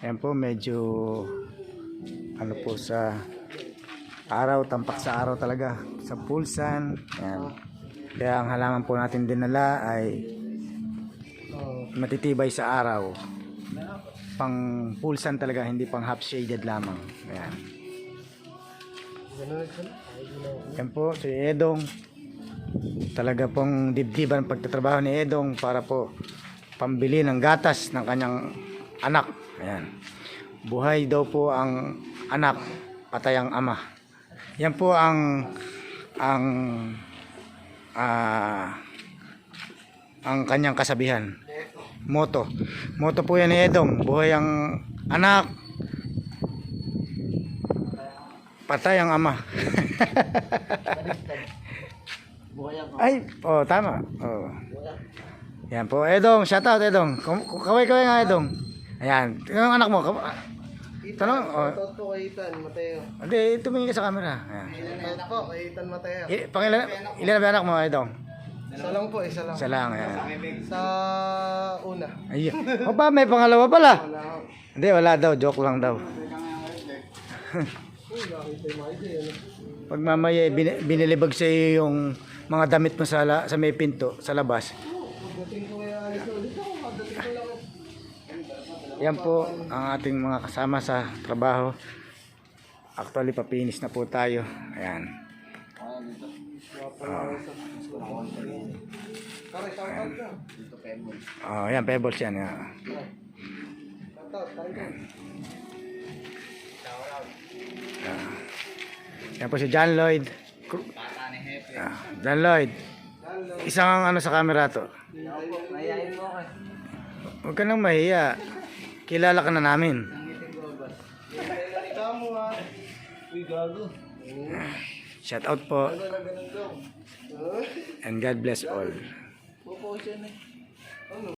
Ayan po, medyo ano po sa araw, tampak sa araw talaga, sa pulsan. Ayan. Kaya ang halaman po natin dinala ay matitibay sa araw. Pang pulsan talaga, hindi pang half shaded lamang. Ayan. Ayan po, si Edong. Talaga pong dibdiban ang pagtatrabaho ni Edong para po pambili ng gatas ng kanyang anak. Ayan. Buhay daw po ang anak, patay ang ama. Yan po ang kanyang kasabihan. Moto po yan ni Edong. Buhay ang anak, patay ang ama. Ay, oh, tama. Oh. Yan po, Edong, shout out Edong. Kaway-kaway nga Edong. Ayan, yung anak mo. Tanong, oh. Shoutout po kay Ethan Mateo. Hindi, tumingin ka sa camera. Ayan. Shoutout po kay Ethan Mateo. Ilan na ba anak mo, Edong? Isa lang po, isa lang. Isa lang, ayan. Sa una. Ayun. O ba, may pangalawa pala? Wala ako. Hindi, wala daw. Joke lang daw. Pag mamaya binilibag sa iyo yung mga damit mo sa may pinto, sa labas. Pagdating ko kaya alis ulit ako. Pagdating ko lang. Yan po ang ating mga kasama sa trabaho. Actually, papinis na po tayo. Ayan. Pare, shoutout ka. Oh, yan, pebbles yan. Yan. Shoutout, tayo dyan. Yan po si John Lloyd. John Lloyd. Isang ano sa camera to. Mayayain mo ka. Huwag ka nang mahiya. Kilala ka na namin. Ikaw mo ha. Uy, gago. Shout out po. Ganun daw. And God bless all. Pupo siya na.